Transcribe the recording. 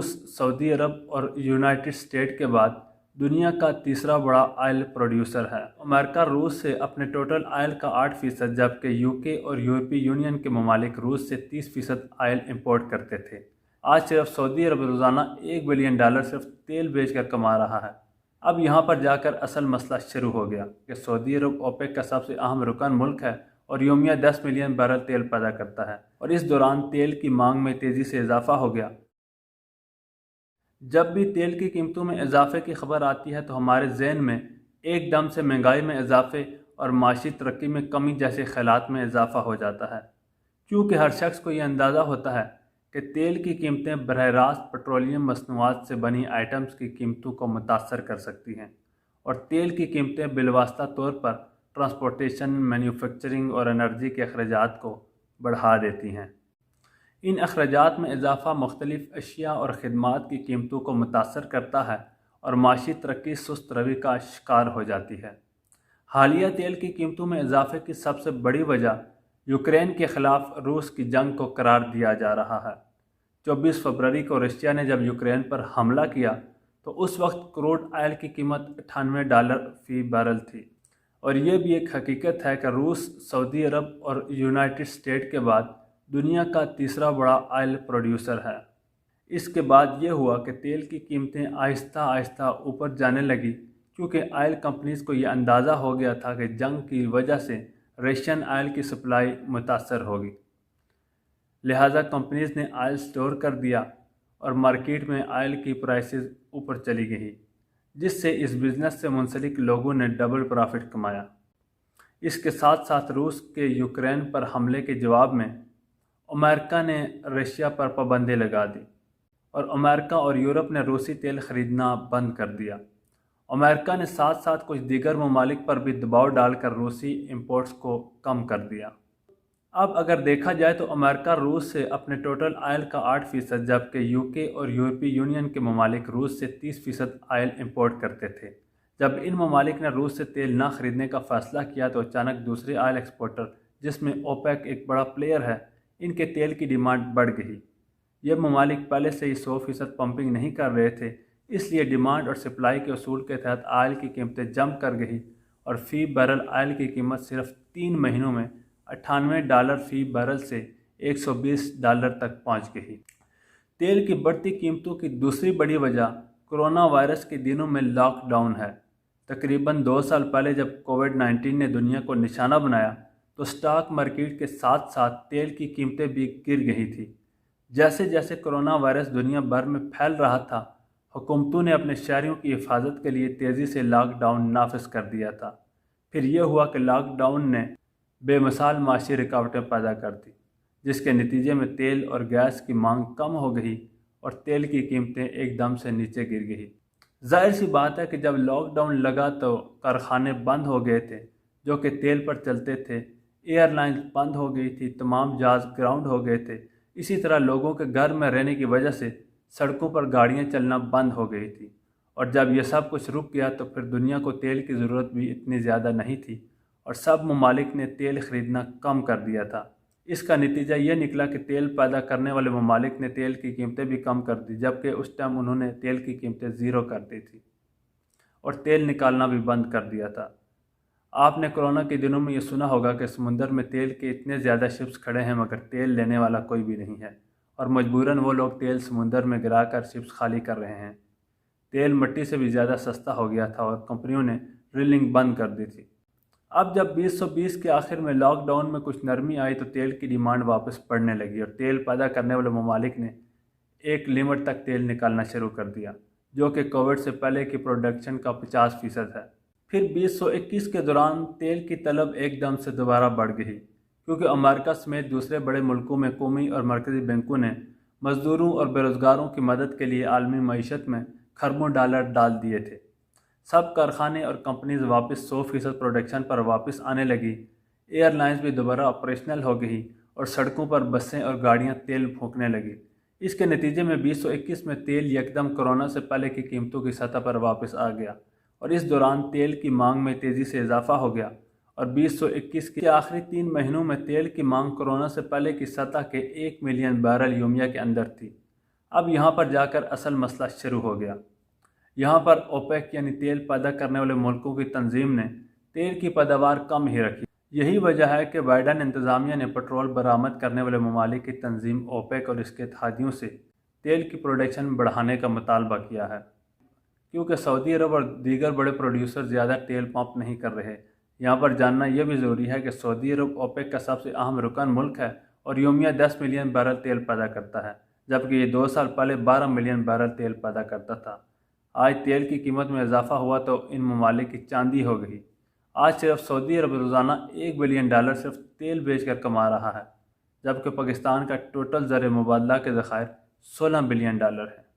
रूस, सऊदी अरब और United state के बाद दुनिया का तीसरा बड़ा ऑयल प्रोड्यूसर है। अमेरिका रूस से अपने टोटल ऑयल का 8%, जबकि यूके और यूरोपीय यूनियन के ममालिक रूस से 30% ऑयल इंपोर्ट करते थे। आज सिर्फ सऊदी अरब रोज़ाना $1 बिलियन सिर्फ तेल बेचकर कमा रहा है। अब यहाँ पर जाकर असल मसला शुरू हो गया कि सऊदी अरब ओपेक का सबसे अहम रुकन मुल्क है और योमिया 10 मिलियन बैरल तेल पैदा करता है, और इस दौरान तेल की मांग में तेज़ी से इजाफा हो गया। जब भी तेल की कीमतों में इजाफे की खबर आती है तो हमारे जहन में एकदम से महंगाई में इजाफे और माशी तरक्की में कमी जैसे ख्यालात में इजाफा हो जाता है, क्योंकि हर शख्स को यह अंदाज़ा होता है कि तेल की कीमतें बरह रास्त पेट्रोलियम मसनूआत से बनी आइटम्स की कीमतों को मुतासर कर सकती हैं, और तेल की कीमतें बिलवास्ता तौर पर ट्रांसपोर्टेशन, मैन्युफैक्चरिंग और एनर्जी के अखराजात को बढ़ा देती हैं। इन अखराजात में इजाफा मुख्तलिफ अशिया और ख़िदमात की कीमतों को मुतासर करता है और माशी तरक्की सुस्त रवि का शिकार हो जाती है। हालिया तेल की कीमतों में इजाफे की सबसे बड़ी वजह यूक्रेन के ख़िलाफ़ रूस की जंग को करार दिया जा रहा है। 24 फरवरी को रशिया ने जब यूक्रेन पर हमला किया तो उस वक्त क्रूड ऑयल की कीमत $98 फ़ी बैरल थी, और ये भी एक हकीकत है कि रूस, सऊदी अरब और यूनाइटेड स्टेट के बाद दुनिया का तीसरा बड़ा ऑयल प्रोड्यूसर है। इसके बाद ये हुआ कि तेल की कीमतें आहिस्ता आहिस्ता ऊपर जाने लगी, क्योंकि ऑयल कंपनीज़ को ये अंदाज़ा हो गया था कि जंग की वजह से रशियन ऑयल की सप्लाई मुतासर होगी। लिहाजा कंपनीज़ ने ऑयल स्टोर कर दिया और मार्केट में ऑयल की प्राइसेस ऊपर चली गई, जिससे इस बिज़नेस से मुंसलिक लोगों ने डबल प्रॉफिट कमाया। इसके साथ साथ रूस के यूक्रेन पर हमले के जवाब में अमेरिका ने रशिया पर पाबंदी लगा दी, और अमेरिका और यूरोप ने रूसी तेल ख़रीदना बंद कर दिया। अमेरिका ने साथ साथ कुछ दीगर ममालिक पर भी दबाव डालकर रूसी इंपोर्ट्स को कम कर दिया। अब अगर देखा जाए तो अमेरिका रूस से अपने टोटल ऑयल का 8%, जबकि यूके और यूरोपीय यूनियन के ममालिक रूस से 30% ऑयल इंपोर्ट करते थे। जब इन ममालिक ने रूस से तेल न खरीदने का फ़ैसला किया तो अचानक दूसरे ऑयल एक्सपोर्टर, जिसमें ओपेक एक बड़ा प्लेयर है, इनके तेल की डिमांड बढ़ गई। ये ममालिक पहले से ही 100% पंपिंग नहीं कर रहे थे, इसलिए डिमांड और सप्लाई के उसूल के तहत ऑयल की कीमतें जंप कर गई और फ़ी बैरल ऑयल की कीमत सिर्फ 3 महीनों में $98 फ़ी बैरल से $120 तक पहुंच गई। तेल की बढ़ती कीमतों की दूसरी बड़ी वजह कोरोना वायरस के दिनों में लॉकडाउन है। तकरीबन 2 साल पहले जब कोविड-19 ने दुनिया को निशाना बनाया तो स्टॉक मार्केट के साथ साथ तेल की कीमतें भी गिर गई थी। जैसे जैसे कोरोना वायरस दुनिया भर में फैल रहा था, हुकूमतों ने अपने शहरियों की हिफाजत के लिए तेज़ी से लॉकडाउन नाफिज कर दिया था। फिर यह हुआ कि लॉकडाउन ने बेमिसाल माशी रुकावटें पैदा कर दी, जिसके नतीजे में तेल और गैस की मांग कम हो गई और तेल की कीमतें एकदम से नीचे गिर गई। जाहिर सी बात है कि जब लॉकडाउन लगा तो कारखाने बंद हो गए थे जो कि तेल पर चलते थे, एयरलाइंस बंद हो गई थी, तमाम जहाज़ ग्राउंड हो गए थे। इसी तरह लोगों के घर में रहने की वजह से सड़कों पर गाड़ियां चलना बंद हो गई थी, और जब यह सब कुछ रुक गया तो फिर दुनिया को तेल की ज़रूरत भी इतनी ज़्यादा नहीं थी और सब ममालिक ने तेल ख़रीदना कम कर दिया था। इसका नतीजा ये निकला कि तेल पैदा करने वाले ममालिक ने तेल की कीमतें भी कम कर दी, जबकि उस टाइम उन्होंने तेल की कीमतें ज़ीरो कर दी थी और तेल निकालना भी बंद कर दिया था। आपने कोरोना के दिनों में ये सुना होगा कि समुंदर में तेल के इतने ज़्यादा शिप्स खड़े हैं मगर तेल लेने वाला कोई भी नहीं है, और मजबूरन वो लोग तेल समुंदर में गिराकर शिप्स खाली कर रहे हैं। तेल मिट्टी से भी ज़्यादा सस्ता हो गया था और कंपनियों ने ड्रिलिंग बंद कर दी थी। अब जब 2020 के आखिर में लॉकडाउन में कुछ नरमी आई तो तेल की डिमांड वापस बढ़ने लगी और तेल पैदा करने वाले ममालिक ने एक लिमिट तक तेल निकालना शुरू कर दिया, जो कि कोविड से पहले की प्रोडक्शन का 50% है। फिर 2021 के दौरान तेल की तलब एकदम से दोबारा बढ़ गई, क्योंकि अमेरिका समेत दूसरे बड़े मुल्कों में कौमी और मरकज़ी बैंकों ने मज़दूरों और बेरोज़गारों की मदद के लिए आलमी मईशत में खरबों डॉलर डाल दिए थे। सब कारखाने और कंपनीज वापस 100% प्रोडक्शन पर वापस आने लगी, एयरलाइंस भी दोबारा ऑपरेशनल हो गई और सड़कों पर बसें और गाड़ियां तेल फूंकने लगी। इसके नतीजे में 2021 में तेल यकदम कोरोना से पहले की कीमतों की सतह पर वापस आ गया और इस दौरान तेल की मांग में तेज़ी से इजाफा हो गया और 2021 के आखिरी 3 महीनों में तेल की मांग कोरोना से पहले की सतह के 1 मिलियन बैरल योमिया के अंदर थी। اب یہاں پر جا کر اصل مسئلہ شروع ہو گیا۔ یہاں پر اوپیک یعنی تیل پیدا کرنے والے ملکوں کی تنظیم نے تیل کی پیداوار کم ہی رکھی۔ یہی وجہ ہے کہ بائیڈن انتظامیہ نے پٹرول برآمد کرنے والے ممالک کی تنظیم اوپیک اور اس کے اتحادیوں سے تیل کی پروڈکشن بڑھانے کا مطالبہ کیا ہے، کیونکہ سعودی عرب اور دیگر بڑے پروڈیوسر زیادہ تیل پمپ نہیں کر رہے۔ یہاں پر جاننا یہ بھی ضروری ہے کہ سعودی عرب اوپیک کا سب سے اہم رکن ملک ہے اور یومیہ 10 ملین بیرل تیل پیدا کرتا ہے، جبکہ یہ 2 سال پہلے 12 ملین بیرل تیل پیدا کرتا تھا۔ آج تیل کی قیمت میں اضافہ ہوا تو ان ممالک کی چاندی ہو گئی۔ آج صرف سعودی عرب روزانہ $1 بلین صرف تیل بیچ کر کما رہا ہے، جبکہ پاکستان کا ٹوٹل زر مبادلہ کے ذخائر $16 بلین ہے۔